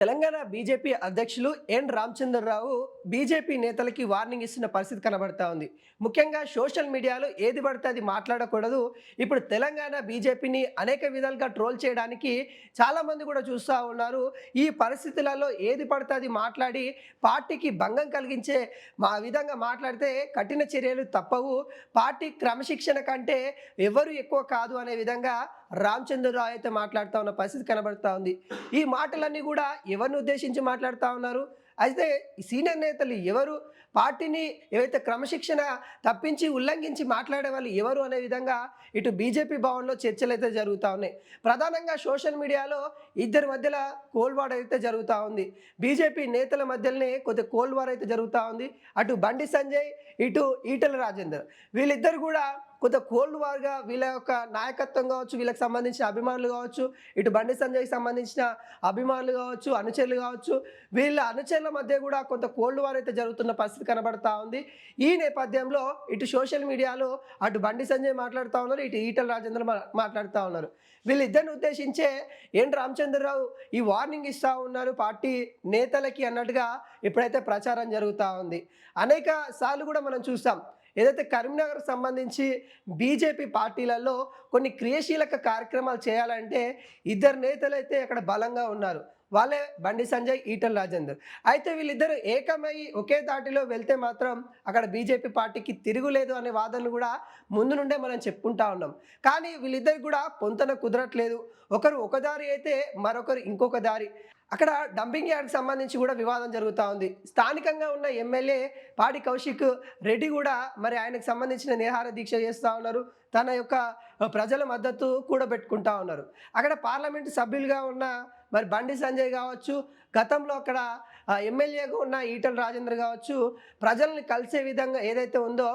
Telangana BJP అధ్యక్షులు ఎన్ Ramachandra Rao BJP నేతలకి warning ఇస్తున్న పరిస్థితి కనబడతా ఉంది. ముఖ్యంగా సోషల్ మీడియాలో ఏది పడితే అది మాట్లాడకూడదు. ఇప్పుడు తెలంగాణ బీజేపీని అనేక విధాలుగా ట్రోల్ చేయడానికి చాలామంది కూడా చూస్తూ ఉన్నారు. ఈ పరిస్థితులలో ఏది పడితే అది మాట్లాడి పార్టీకి భంగం కలిగించే విధంగా మాట్లాడితే కఠిన చర్యలు తప్పవు. పార్టీ క్రమశిక్షణ కంటే ఎవరు ఎక్కువ కాదు అనే విధంగా రామచంద్రరావు అయితే మాట్లాడుతూ ఉన్న పరిస్థితి కనబడతా ఉంది. ఈ మాటలన్నీ కూడా ఎవరిని ఉద్దేశించి మాట్లాడుతూ ఉన్నారు? అయితే ఈ సీనియర్ నేతలు ఎవరు? పార్టీని ఏవైతే క్రమశిక్షణ తప్పించి ఉల్లంఘించి మాట్లాడే వాళ్ళు ఎవరు అనే విధంగా ఇటు బీజేపీ భవన్లో చర్చలు అయితే జరుగుతూ ఉన్నాయి. ప్రధానంగా సోషల్ మీడియాలో ఇద్దరి మధ్యలో కోల్డ్ వార్ అయితే జరుగుతూ ఉంది. బీజేపీ నేతల మధ్యలోనే కొద్దిగా కోల్డ్ వార్ అయితే జరుగుతూ ఉంది. అటు బండి సంజయ్, ఇటు ఈటెల రాజేందర్ వీళ్ళిద్దరు కూడా కొంత కోల్డ్ వార్గా వీళ్ళ యొక్క నాయకత్వం కావచ్చు, వీళ్ళకి సంబంధించిన అభిమానులు కావచ్చు, ఇటు బండి సంజయ్కి సంబంధించిన అభిమానులు కావచ్చు, అనుచరులు కావచ్చు, వీళ్ళ అనుచరుల మధ్య కూడా కొంత కోల్డ్ వార్ అయితే జరుగుతున్న పరిస్థితి కనబడతా ఉంది. ఈ నేపథ్యంలో ఇటు సోషల్ మీడియాలో అటు బండి సంజయ్ మాట్లాడుతూ ఉన్నారు, ఇటు ఈటెల రాజేందర్ మాట్లాడుతూ ఉన్నారు. వీళ్ళిద్దరిని ఉద్దేశించే ఎన్ రామచంద్రరావు ఈ వార్నింగ్ ఇస్తూ ఉన్నారు పార్టీ నేతలకి అన్నట్టుగా ఇప్పుడైతే ప్రచారం జరుగుతూ ఉంది. అనేక సార్లు కూడా మనం చూస్తాం, ఏదైతే కరీంనగర్ సంబంధించి బీజేపీ పార్టీలలో కొన్ని క్రియాశీలక కార్యక్రమాలు చేయాలంటే ఇద్దరు నేతలు అయితే అక్కడ బలంగా ఉన్నారు. వాళ్ళే బండి సంజయ్, ఈటెల రాజేందర్. అయితే వీళ్ళిద్దరూ ఏకమై ఒకే దాటిలో వెళ్తే మాత్రం అక్కడ బీజేపీ పార్టీకి తిరుగులేదు అనే వాదనలు కూడా ముందు నుండే మనం చెప్పుకుంటా ఉన్నాం. కానీ వీళ్ళిద్దరికి కూడా పొంతన కుదరట్లేదు. ఒకరు ఒక దారి అయితే మరొకరు ఇంకొక దారి. అక్కడ డంపింగ్ యార్డ్కి సంబంధించి కూడా వివాదం జరుగుతూ ఉంది. స్థానికంగా ఉన్న ఎమ్మెల్యే పాడి కౌశిక్ రెడ్డి కూడా మరి ఆయనకు సంబంధించిన నిరాహార దీక్ష చేస్తూ ఉన్నారు. తన యొక్క ప్రజల మద్దతు కూడబెట్టుకుంటా ఉన్నారు. అక్కడ పార్లమెంటు సభ్యులుగా ఉన్న మరి బండి సంజయ్ కావచ్చు, గతంలో అక్కడ ఎమ్మెల్యేగా ఉన్న ఈటెల రాజేందర్ కావచ్చు, ప్రజల్ని కలిసే విధంగా ఏదైతే ఉందో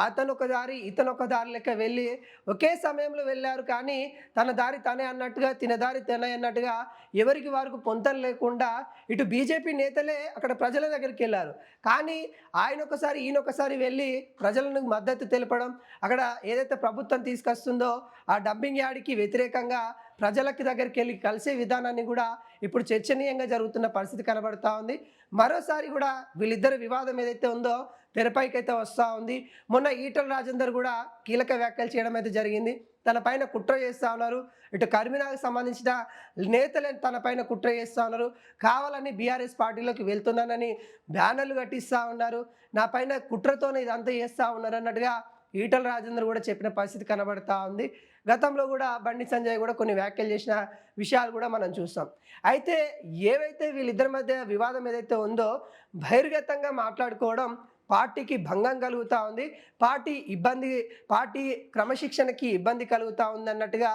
అతను ఒక దారి ఇతను ఒక దారి లెక్క వెళ్ళి ఒకే సమయంలో వెళ్ళారు. కానీ తన దారి తనే అన్నట్టుగా, తిన దారి తనే అన్నట్టుగా ఎవరికి వారికి పొంతన లేకుండా ఇటు బీజేపీ నేతలే అక్కడ ప్రజల దగ్గరికి వెళ్ళారు. కానీ ఆయన ఒకసారి ఈయన ఒకసారి వెళ్ళి ప్రజలను మద్దతు తెలపడం, అక్కడ ఏదైతే ప్రభుత్వం తీసుకొస్తుందో ఆ డంపింగ్ యార్డ్కి వ్యతిరేకంగా ప్రజలకి దగ్గరికి వెళ్ళి కలిసే విధానాన్ని కూడా ఇప్పుడు చర్చనీయంగా జరుగుతున్న పరిస్థితి కనబడతా ఉంది. మరోసారి కూడా వీళ్ళిద్దరి వివాదం ఏదైతే ఉందో తెరపైకైతే వస్తూ ఉంది. మొన్న ఈటెల రాజేందర్ కూడా కీలక వ్యాఖ్యలు చేయడం అయితే జరిగింది. తన పైన కుట్ర చేస్తూ ఉన్నారు. ఇటు కరీంనగర్కి సంబంధించిన నేతలే తన పైన కుట్ర చేస్తూ ఉన్నారు. కావాలని బీఆర్ఎస్ పార్టీలోకి వెళ్తున్నానని బ్యానర్లు కట్టిస్తూ ఉన్నారు. నా పైన కుట్రతోనే ఇదంతా చేస్తూ ఉన్నారు అన్నట్టుగా ఈటెల రాజేందర్ కూడా చెప్పిన పరిస్థితి కనబడతా ఉంది. గతంలో కూడా బండి సంజయ్ కూడా కొన్ని వ్యాఖ్యలు చేసిన విషయాలు కూడా మనం చూస్తాం. అయితే ఏవైతే వీళ్ళిద్దరి మధ్య వివాదం ఏదైతే ఉందో బహిర్గతంగా మాట్లాడుకోవడం పార్టీకి భంగం కలుగుతూ ఉంది, పార్టీ క్రమశిక్షణకి ఇబ్బంది కలుగుతూ ఉంది అన్నట్టుగా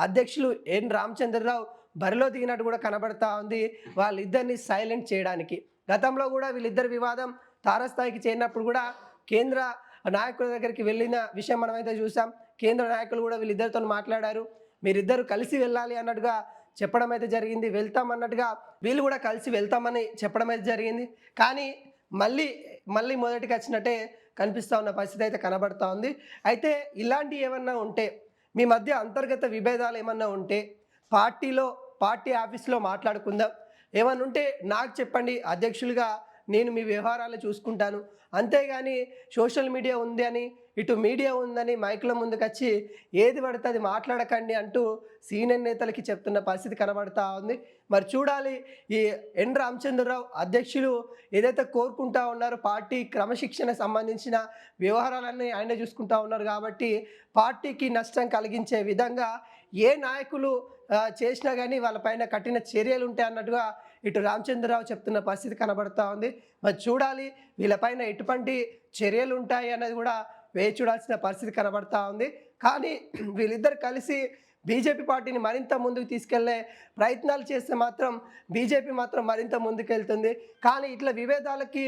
అధ్యక్షులు ఎన్ రామచంద్రరావు బరిలో దిగినట్టు కూడా కనబడతా ఉంది వాళ్ళిద్దరిని సైలెంట్ చేయడానికి. గతంలో కూడా వీళ్ళిద్దరి వివాదం తారస్థాయికి చేరినప్పుడు కూడా కేంద్ర నాయకుల దగ్గరికి వెళ్ళిన విషయం మనమైతే చూసాం. కేంద్ర నాయకులు కూడా వీళ్ళిద్దరితో మాట్లాడారు. మీరిద్దరు కలిసి వెళ్ళాలి అన్నట్టుగా చెప్పడం అయితే జరిగింది. వెళ్తామన్నట్టుగా వీళ్ళు కూడా కలిసి వెళ్తామని చెప్పడం అయితే జరిగింది. కానీ మళ్ళీ మొదటికి వచ్చినట్టే కనిపిస్తూ ఉన్న పరిస్థితి అయితే కనబడుతూ ఉంది. అయితే ఇలాంటి ఏమన్నా ఉంటే, మీ మధ్య అంతర్గత విభేదాలు ఏమన్నా ఉంటే పార్టీ ఆఫీస్లో మాట్లాడుకుందాం. ఏమన్నా ఉంటే నాకు చెప్పండి, అధ్యక్షులుగా నేను మీ వ్యవహారాలు చూసుకుంటాను. అంతేగాని సోషల్ మీడియా ఉంది అని, ఇటు మీడియా ఉందని మైకుల ముందుకు వచ్చి ఏది పడితే అది మాట్లాడకండి అంటూ సీనియర్ నేతలకి చెప్తున్న పరిస్థితి కనబడతా ఉంది. మరి చూడాలి, ఈ ఎన్ రామచంద్రరావు అధ్యక్షులు ఏదైతే కోరుకుంటా ఉన్నారో పార్టీ క్రమశిక్షణ సంబంధించిన వ్యవహారాలన్నీ ఆయనే చూసుకుంటా ఉన్నారు. కాబట్టి పార్టీకి నష్టం కలిగించే విధంగా ఏ నాయకులు చేసినా కానీ వాళ్ళపైన కఠిన చర్యలు ఉంటాయి అన్నట్టుగా ఇటు రామచంద్రరావు చెప్తున్న పరిస్థితి కనబడతా ఉంది. మరి చూడాలి వీళ్ళపైన ఎటువంటి చర్యలు ఉంటాయి అన్నది కూడా వేచి చూడాల్సిన పరిస్థితి కనబడతా ఉంది. కానీ వీళ్ళిద్దరు కలిసి బీజేపీ పార్టీని మరింత ముందుకు తీసుకెళ్లే ప్రయత్నాలు చేస్తే మాత్రం బీజేపీ మాత్రం మరింత ముందుకెళ్తుంది. కానీ ఇట్లా విభేదాలకి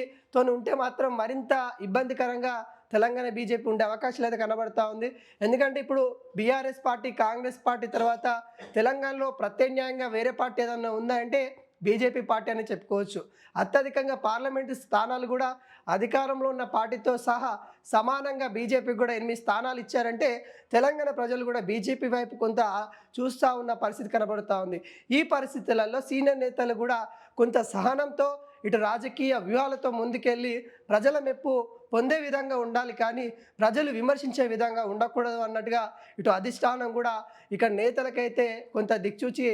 ఉంటే మాత్రం మరింత ఇబ్బందికరంగా తెలంగాణ బీజేపీ ఉండే అవకాశాలు అయితే కనబడతా ఉంది. ఎందుకంటే ఇప్పుడు బీఆర్ఎస్ పార్టీ, కాంగ్రెస్ పార్టీ తర్వాత తెలంగాణలో ప్రత్యామ్నాయంగా వేరే పార్టీ ఏదన్నా ఉందా అంటే బీజేపీ పార్టీ అని చెప్పుకోవచ్చు. అత్యధికంగా పార్లమెంటు స్థానాలు కూడా అధికారంలో ఉన్న పార్టీతో సహా సమానంగా బీజేపీకి కూడా 8 స్థానాలు ఇచ్చారంటే తెలంగాణ ప్రజలు కూడా బీజేపీ వైపు కొంత చూస్తూ ఉన్న పరిస్థితి కనబడుతూ ఉంది. ఈ పరిస్థితులలో సీనియర్ నేతలు కూడా కొంత సహనంతో ఇటు రాజకీయ వ్యూహాలతో ముందుకెళ్ళి ప్రజల మెప్పు పొందే విధంగా ఉండాలి, కానీ ప్రజలు విమర్శించే విధంగా ఉండకూడదు అన్నట్టుగా ఇటు అధిష్టానం కూడా ఇక్కడ నేతలకైతే కొంత దిక్చూచి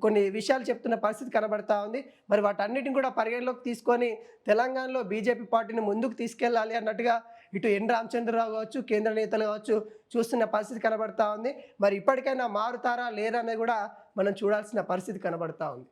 కొన్ని విషయాలు చెప్తున్న పరిస్థితి కనబడతా ఉంది. మరి వాటన్నిటిని కూడా పరిగణలోకి తీసుకొని తెలంగాణలో బీజేపీ పార్టీని ముందుకు తీసుకెళ్ళాలి అన్నట్టుగా ఇటు ఎన్ రామచంద్రరావు కావచ్చు, కేంద్ర నేతలు కావచ్చు చూస్తున్న పరిస్థితి కనబడతా ఉంది. మరి ఇప్పటికైనా మారుతారా లేరా అనేది కూడా మనం చూడాల్సిన పరిస్థితి కనబడతా ఉంది.